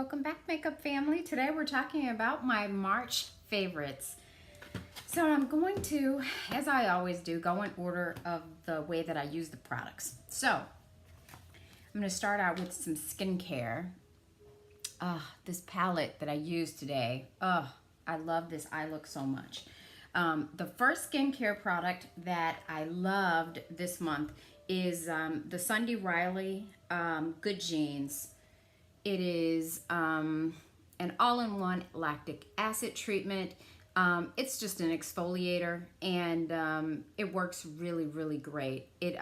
Welcome back, makeup family. Today we're talking about my March favorites. So I'm going to, as I always do, go in order of the way that I use the products. So I'm going to start out with some skincare. This palette that I used today, I love this eye look so much. The first skincare product that I loved this month is the Sunday Riley Good Genes. It is an all-in-one lactic acid treatment. It's just an exfoliator, and it works really, really great. It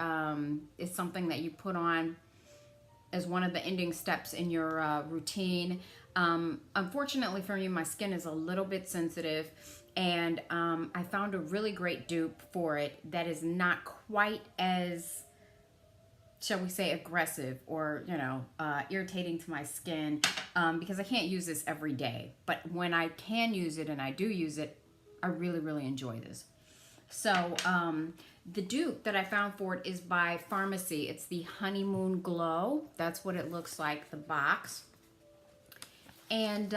is something that you put on as one of the ending steps in your routine. Unfortunately for me, my skin is a little bit sensitive, and I found a really great dupe for it that is not quite as, shall we say, aggressive or, irritating to my skin, because I can't use this every day. But when I can use it, and I do use it, I really, really enjoy this. So the dupe that I found for it is by Farmacy. It's the Honeymoon Glow. That's what it looks like, the box. And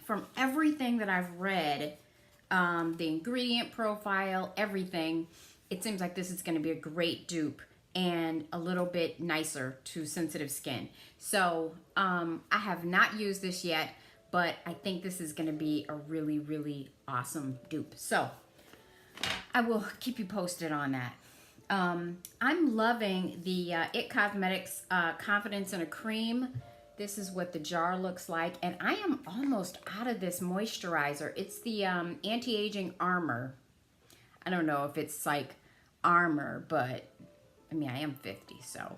from everything that I've read, the ingredient profile, everything, it seems like this is going to be a great dupe and a little bit nicer to sensitive skin. So I have not used this yet, but I think this is going to be a really, really awesome dupe. So I will keep you posted on that. I'm loving the It Cosmetics Confidence in a Cream. This is what the jar looks like, and I am almost out of this moisturizer. It's the Anti-Aging Armor. I don't know if it's like armor, but I mean, I am 50, so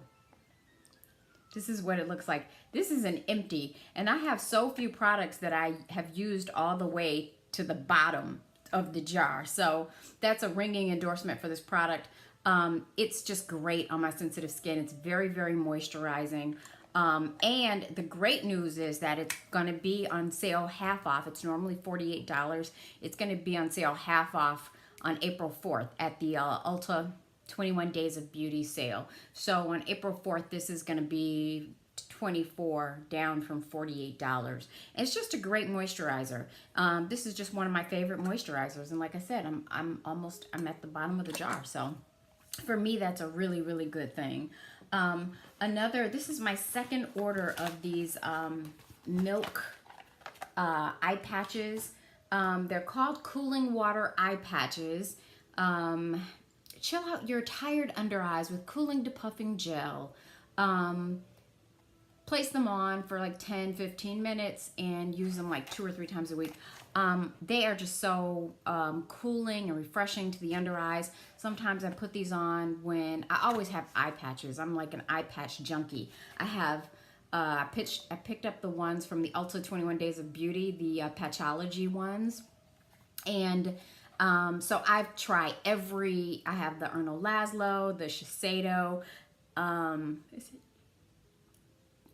this is what it looks like. This is an empty, and I have so few products that I have used all the way to the bottom of the jar. So that's a ringing endorsement for this product. It's just great on my sensitive skin. It's very, very moisturizing. And the great news is that it's going to be on sale half off. It's normally $48. It's going to be on sale half off on April 4th at the Ulta 21 Days of Beauty sale. So on April 4th, this is going to be $24 down from $48. It's just a great moisturizer. This is just one of my favorite moisturizers, and like I said, I'm at the bottom of the jar. So for me, that's a really, really good thing. This is my second order of these milk eye patches. They're called Cooling Water Eye Patches. Chill out your tired under eyes with cooling depuffing gel. Place them on for like 10-15 minutes and use them like 2 or 3 times a week. They are just so cooling and refreshing to the under eyes. Sometimes I put these on when I always have eye patches. I'm like an eye patch junkie. I have I picked up the ones from the Ulta 21 Days of Beauty, the Patchology ones, and so I've tried I have the Erno Laszlo, the Shiseido,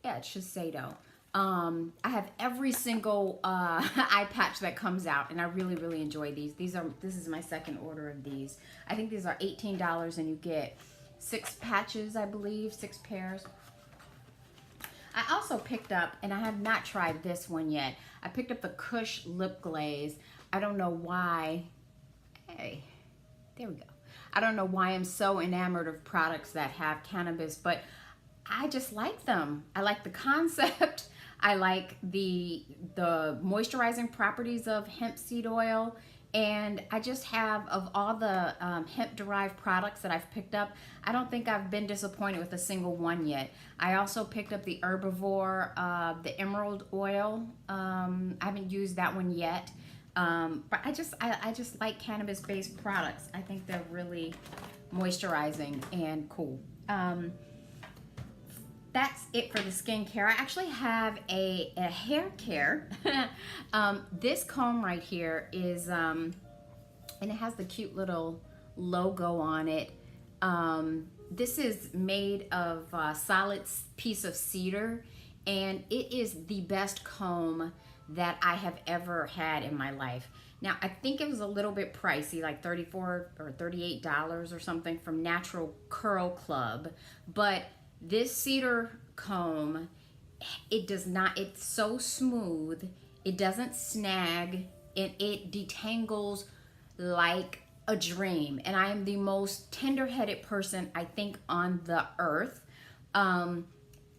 it's Shiseido. I have every single eye patch that comes out, and I really, really enjoy these. This is my second order of these. I think these are $18, and you get 6 patches, I believe, 6 pairs. I also picked up, and I have not tried this one yet, I picked up the Kush Lip Glaze. I don't know why. Hey, there we go. I don't know why I'm so enamored of products that have cannabis, but I just like them. I like the concept. I like the moisturizing properties of hemp seed oil, and I just have, of all the hemp-derived products that I've picked up, I don't think I've been disappointed with a single one yet. I also picked up the Herbivore, the Emerald Oil. I haven't used that one yet. But I just like cannabis-based products. I think they're really moisturizing and cool. That's it for the skincare. I actually have a hair care. This comb right here is, and it has the cute little logo on it. This is made of a solid piece of cedar, and it is the best comb that I have ever had in my life. Now, I think it was a little bit pricey, like $34 or $38 or something from Natural Curl Club, but this cedar comb it does not, it's so smooth. It doesn't snag, and it detangles like a dream. And I am the most tender-headed person, I think, on the earth.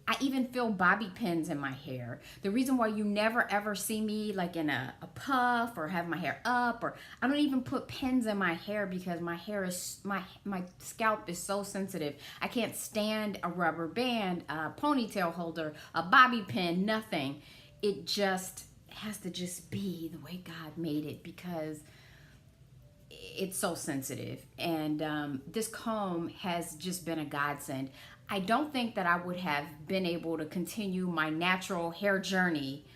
I even feel bobby pins in my hair. The reason why you never ever see me like in a puff or have my hair up, or I don't even put pins in my hair, because my hair is, my scalp is so sensitive. I can't stand a rubber band, a ponytail holder, a bobby pin, nothing. It just has to just be the way God made it, because it's so sensitive. And this comb has just been a godsend. I don't think that I would have been able to continue my natural hair journey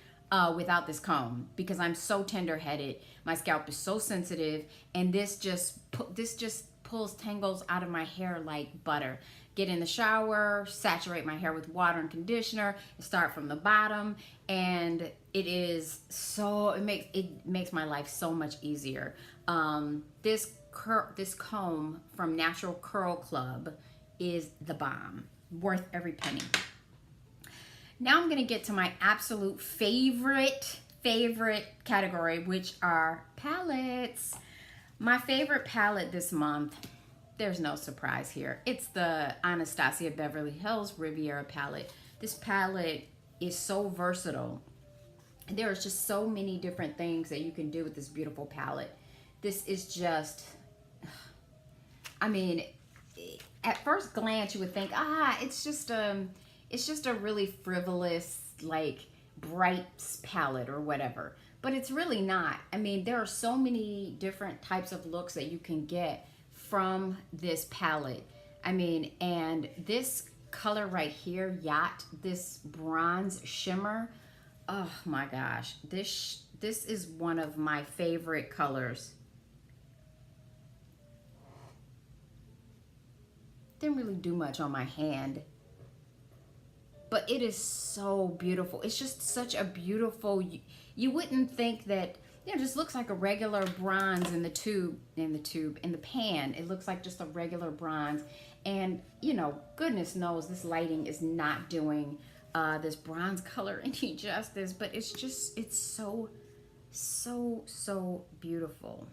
without this comb, because I'm so tender-headed. My scalp is so sensitive, and this just pulls tangles out of my hair like butter. Get in the shower, saturate my hair with water and conditioner, start from the bottom, and it is so, it makes my life so much easier. This comb from Natural Curl Club is the bomb, worth every penny. Now I'm gonna get to my absolute favorite category, which are palettes. My favorite palette this month, there's no surprise here. It's the Anastasia Beverly Hills Riviera palette. This palette is so versatile. There's just so many different things that you can do with this beautiful palette. This is just, I mean, at first glance you would think, it's just a really frivolous, like, bright palette or whatever. But it's really not. I mean, there are so many different types of looks that you can get from this palette. I mean, and this color right here, Yacht, this bronze shimmer, oh my gosh, this is one of my favorite colors. Didn't really do much on my hand, but it is so beautiful. It's just such a beautiful, you wouldn't think that, you know, it just looks like a regular bronze in the pan. It looks like just a regular bronze. And, you know, goodness knows this lighting is not doing this bronze color any justice, but it's just, it's so beautiful.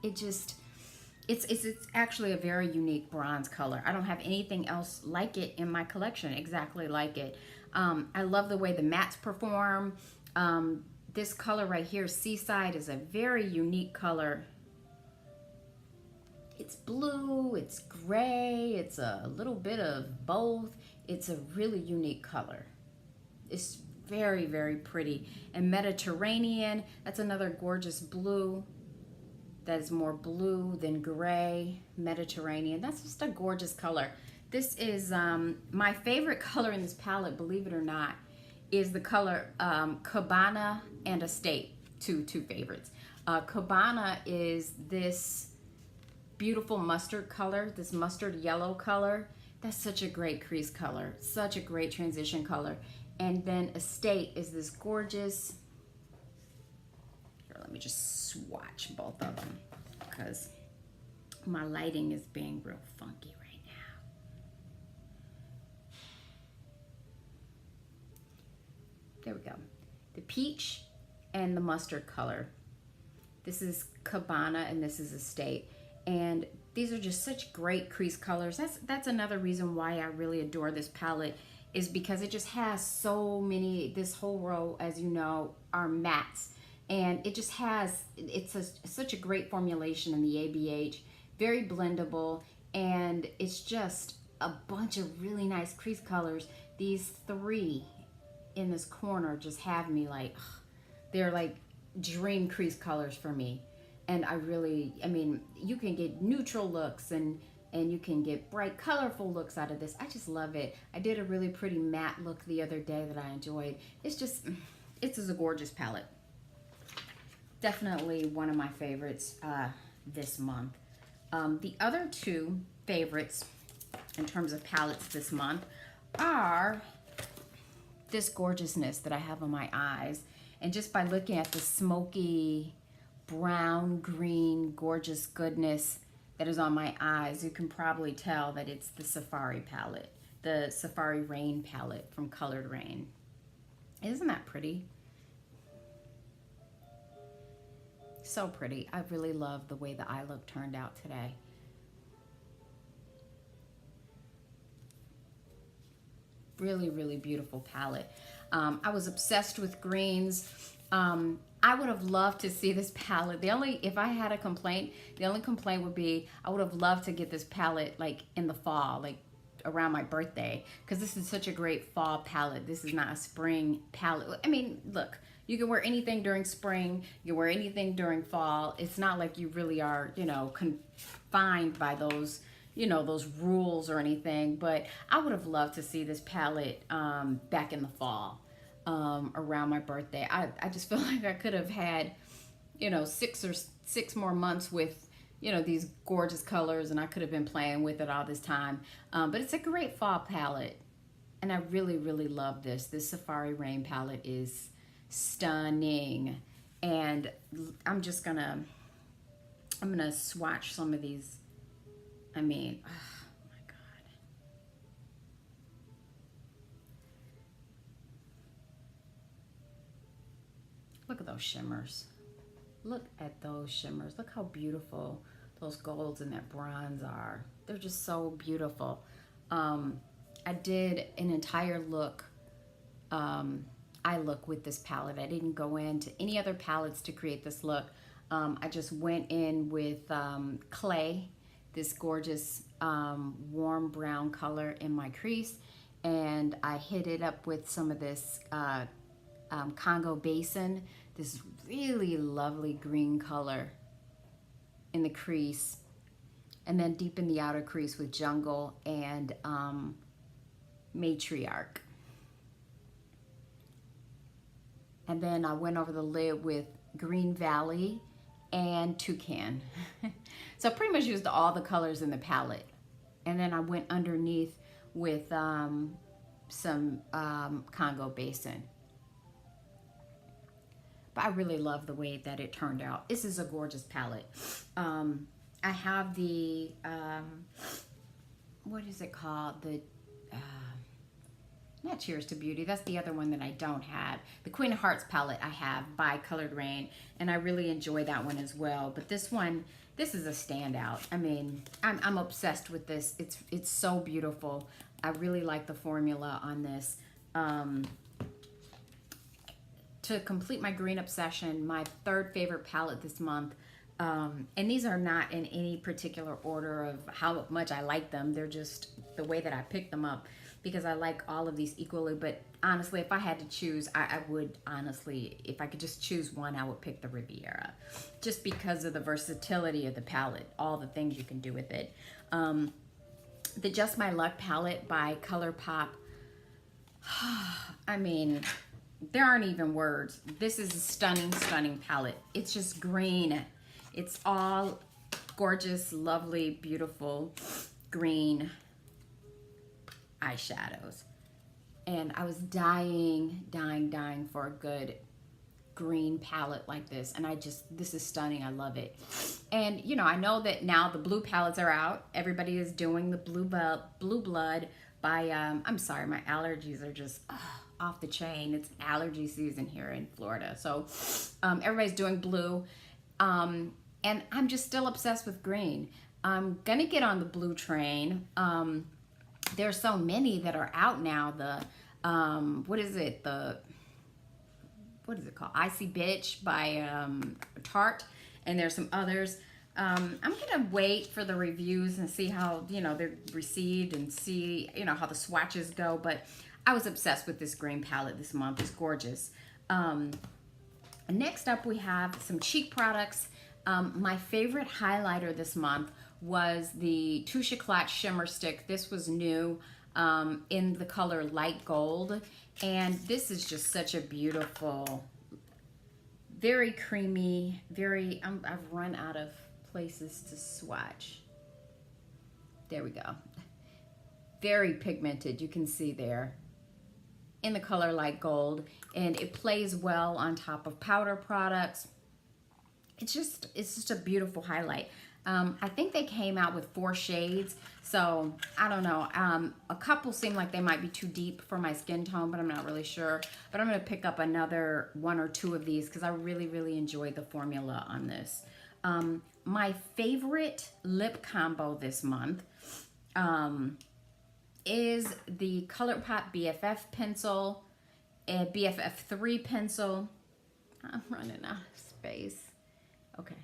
It just, it's actually a very unique bronze color. I don't have anything else like it in my collection, exactly like it. I love the way the mattes perform. This color right here, Seaside, is a very unique color. It's blue, it's gray, it's a little bit of both. It's a really unique color. It's very, very pretty. And Mediterranean, that's another gorgeous blue. That is more blue than gray. Mediterranean, that's just a gorgeous color. This is my favorite color in this palette, believe it or not, is the color Cabana and Estate, two favorites. Cabana is this beautiful mustard color, this mustard yellow color. That's such a great crease color, such a great transition color. And then Estate is this gorgeous, here, let me just swatch both of them because my lighting is being real funky right now. There we go. The peach and the mustard color. This is Cabana and this is Estate. And these are just such great crease colors. That's another reason why I really adore this palette, is because it just has so many, this whole row, as you know, are mattes. And it just has, it's such a great formulation in the ABH, very blendable, and it's just a bunch of really nice crease colors. These three in this corner just have me like, they're like dream crease colors for me. And I mean, you can get neutral looks and you can get bright, colorful looks out of this. I just love it. I did a really pretty matte look the other day that I enjoyed. It's just a gorgeous palette. Definitely one of my favorites this month. The other two favorites in terms of palettes this month are this gorgeousness that I have on my eyes. And just by looking at the smoky, brown, green, gorgeous goodness that is on my eyes, you can probably tell that it's the Safari palette. the Safari Raine palette from Colored Raine. Isn't that pretty? So pretty. I really love the way the eye look turned out today. Really, really beautiful palette. I was obsessed with greens. I would have loved to see this palette. If I had a complaint, the only complaint would be I would have loved to get this palette like in the fall, like around my birthday, because this is such a great fall palette. This is not a spring palette. I mean, look, you can wear anything during spring, you can wear anything during fall. It's not like you really are, you know, confined by those, you know, those rules or anything. But I would have loved to see this palette back in the fall, around my birthday. I just feel like I could have had, you know, six more months with, you know, these gorgeous colors, and I could have been playing with it all this time. But it's a great fall palette, and I really, really love this. This Safari Raine palette is stunning. And I'm gonna swatch some of these. I mean, oh my God. Look at those shimmers. Look at those shimmers. Look how beautiful those golds and that bronze are. They're just so beautiful. I did an entire look, eye look with this palette. I didn't go into any other palettes to create this look. I just went in with clay, this gorgeous warm brown color in my crease, and I hit it up with some of this Congo Basin, this really lovely green color in the crease, and then deep in the outer crease with Jungle and Matriarch. And then I went over the lid with Green Valley and Toucan. So I pretty much used all the colors in the palette. And then I went underneath with some Congo Basin. But I really love the way that it turned out. This is a gorgeous palette. I have the, what is it called? The, not Cheers to Beauty, that's the other one that I don't have. The Queen of Hearts palette I have by Colored Raine, and I really enjoy that one as well. But this one, this is a standout. I mean, I'm obsessed with this. It's so beautiful. I really like the formula on this. To complete my green obsession, my third favorite palette this month, and these are not in any particular order of how much I like them. They're just the way that I picked them up, because I like all of these equally. But honestly, if I had to choose, I would honestly, if I could just choose one, I would pick the Riviera, just because of the versatility of the palette, all the things you can do with it. The Just My Luck palette by Colourpop, I mean, there aren't even words. This is a stunning, stunning palette. It's just green. It's all gorgeous, lovely, beautiful green eyeshadows. And I was dying for a good green palette like this. And this is stunning. I love it. And, you know, I know that now the blue palettes are out. Everybody is doing the Blue Blood by, I'm sorry, my allergies are just off the chain. It's allergy season here in Florida. So everybody's doing blue. And I'm just still obsessed with green. I'm gonna get on the blue train. There's so many that are out now. The, what is it called? Icy Bitch by Tarte. And there's some others. I'm gonna wait for the reviews and see how, you know, they're received, and see, you know, how the swatches go. But I was obsessed with this green palette this month. It's gorgeous. Next up, we have some cheek products. My favorite highlighter this month was the Touche Eclat Shimmer Stick. This was new in the color Light Gold. And this is just such a beautiful, very creamy, very, I've run out of places to swatch. There we go. Very pigmented, you can see there, in the color Light Gold. And it plays well on top of powder products. It's just a beautiful highlight. I think they came out with 4 shades, so I don't know. A couple seem like they might be too deep for my skin tone, but I'm not really sure. But I'm going to pick up another 1 or 2 of these because I really, really enjoyed the formula on this. My favorite lip combo this month is the Colourpop BFF pencil, BFF 3 pencil. I'm running out of space. Okay.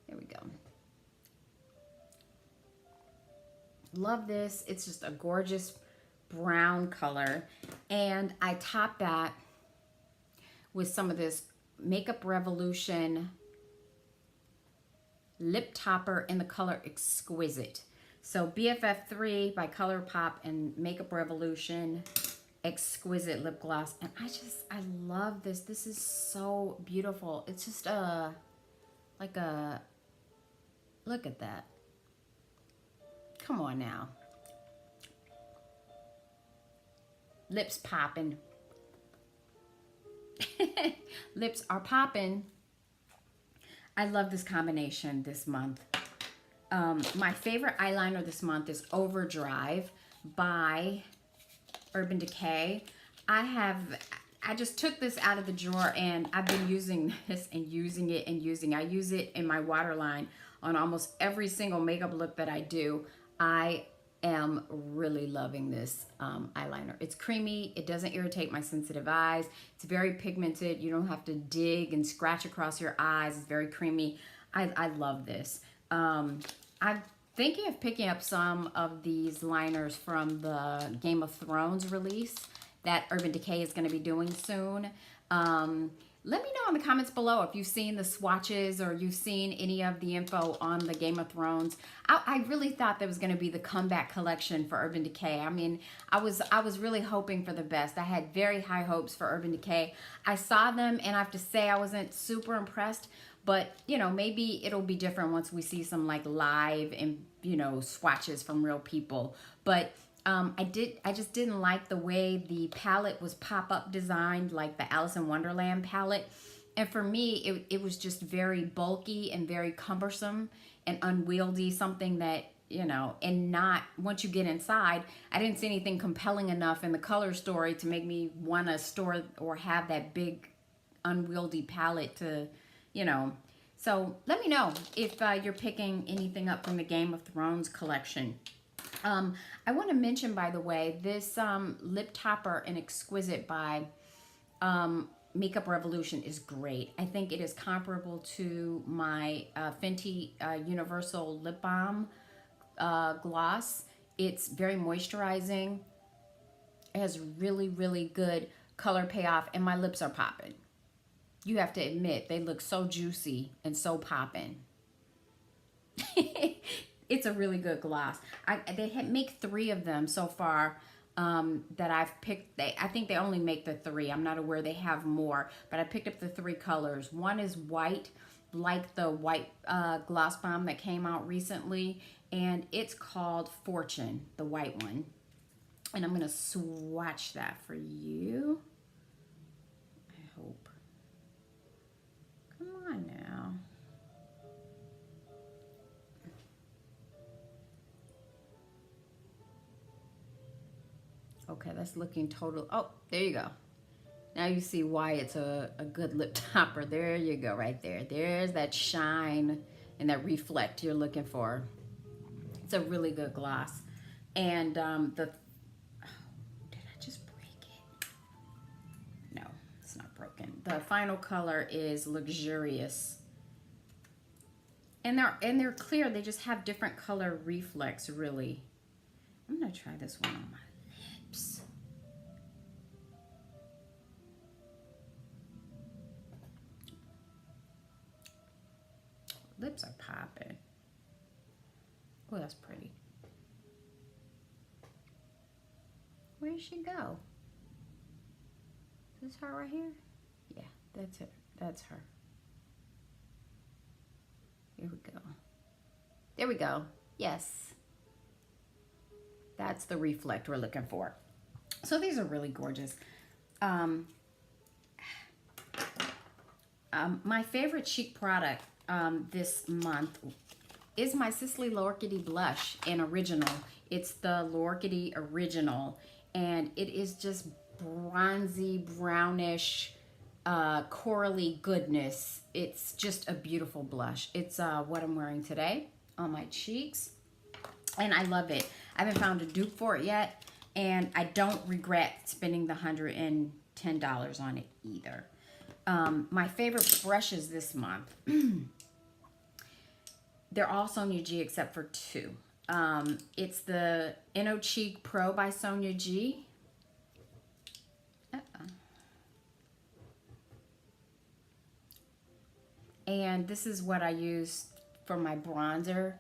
There we go. Love this. It's just a gorgeous brown color. And I top that with some of this Makeup Revolution lip topper in the color Exquisite. So BFF 3 by Colourpop and Makeup Revolution Exquisite lip gloss. And I love this. This is so beautiful. It's just like a, look at that. Come on now. Lips popping. Lips are popping. I love this combination this month. My favorite eyeliner this month is Overdrive by Urban Decay. I just took this out of the drawer and I've been using this and using it and using. I use it in my waterline on almost every single makeup look that I do. I am really loving this eyeliner. It's creamy. It doesn't irritate my sensitive eyes. It's very pigmented. You don't have to dig and scratch across your eyes. It's very creamy. I love this. I'm thinking of picking up some of these liners from the Game of Thrones release that Urban Decay is going to be doing soon. Let me know in the comments below if you've seen the swatches or you've seen any of the info on the Game of Thrones. I really thought that was going to be the comeback collection for Urban Decay. I mean, I was really hoping for the best. I had very high hopes for Urban Decay. I saw them and I have to say I wasn't super impressed, but you know, maybe it'll be different once we see some like live and, you know, swatches from real people. But I just didn't like the way the palette was pop-up designed, like the Alice in Wonderland palette. And for me, it was just very bulky and very cumbersome and unwieldy, something that, you know, and not, once you get inside, I didn't see anything compelling enough in the color story to make me want to store or have that big unwieldy palette to, you know. So let me know if you're picking anything up from the Game of Thrones collection. I want to mention, by the way, this lip topper in Exquisite by Makeup Revolution is great. I think it is comparable to my Fenty Universal Lip Balm gloss. It's very moisturizing. It has really, really good color payoff, and my lips are popping. You have to admit, they look so juicy and so popping. It's a really good gloss. They make 3 of them so far that I've picked. I think they only make the 3. I'm not aware they have more, but I picked up the 3 colors. One is white, like the white gloss bomb that came out recently, and it's called Fortune, the white one. And I'm going to swatch that for you. I hope. Come on now. Okay, that's looking total. Oh, there you go. Now you see why it's a good lip topper. There you go, right there. There's that shine and that reflect you're looking for. It's a really good gloss. And oh, did I just break it? No, it's not broken. The final color is Luxurious. And they're clear. They just have different color reflex, really. I'm gonna try this one on my lips. Lips are popping. Oh, that's pretty. Where did she go? Is this her right here? Yeah, that's it. That's her. Here we go. There we go. Yes. That's the reflect we're looking for. So these are really gorgeous. My favorite cheek product this month is my Sisley Lorchity blush in original. It's the Lorchity original, and it is just bronzy, brownish, corally goodness. It's just a beautiful blush. It's what I'm wearing today on my cheeks, and I love it. I haven't found a dupe for it yet, and I don't regret spending the $110 on it either. My favorite brushes this month, they're all Sonia G except for two. It's the Inochege Pro by Sonia G. And this is what I use for my bronzer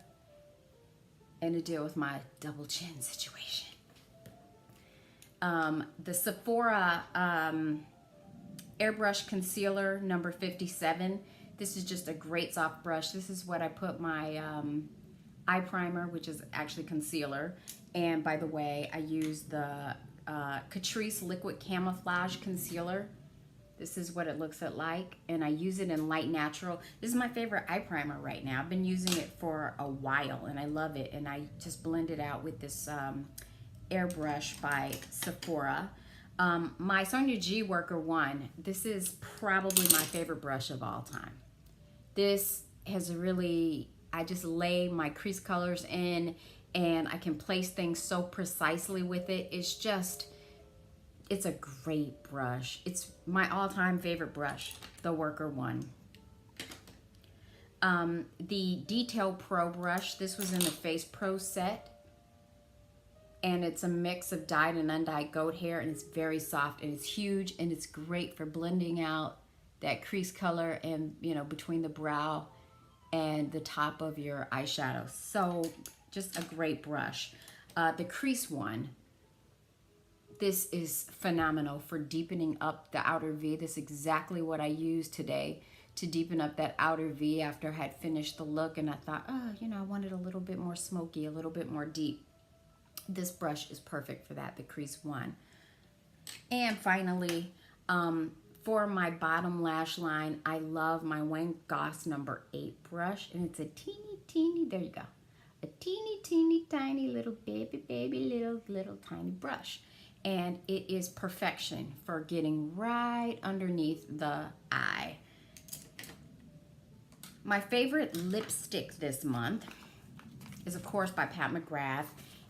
and to deal with my double chin situation. The Sephora Airbrush Concealer number 57. This is just a great soft brush. This is what I put my eye primer, which is actually concealer. And by the way, I use the Catrice Liquid Camouflage Concealer. This is what it looks like, and I use it in light natural. This is my favorite eye primer right now. I've been using it for a while, and I love it. And I just blend it out with this Airbrush by Sephora. My Sonia G Worker 1, this is probably my favorite brush of all time. This has really, I just lay my crease colors in, and I can place things so precisely with it. It's just, it's a great brush. It's my all-time favorite brush, the Worker 1. The Detail Pro brush, this was in the Face Pro set, and it's a mix of dyed and undyed goat hair, and it's very soft, and it's huge, and it's great for blending out that crease color and, you know, between the brow and the top of your eyeshadow. So just a great brush. The Crease one, this is phenomenal for deepening up the outer V. This is exactly what I used today to deepen up that outer V after I had finished the look, and I thought, oh, you know, I wanted a little bit more smoky, a little bit more deep. This brush is perfect for that, the Crease one. And finally, for my bottom lash line, I love my Goss number 8 brush, and it's a teeny, there you go, a teeny tiny little baby little tiny brush, and it is perfection for getting right underneath the eye. My favorite lipstick this month is, of course, by Pat McGrath,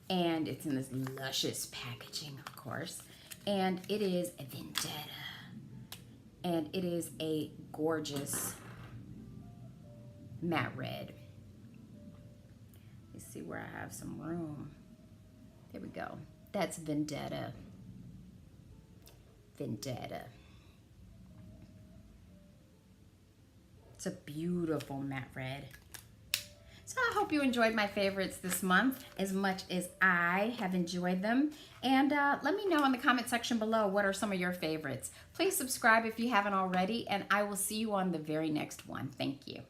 and it's in this luscious packaging, of course, and it is a Vendetta. And it is a gorgeous matte red. Let's see where I have some room. There we go. That's Vendetta. Vendetta. It's a beautiful matte red. So I hope you enjoyed my favorites this month as much as I have enjoyed them. And let me know in the comment section below what are some of your favorites. Please subscribe if you haven't already, and I will see you on the very next one. Thank you.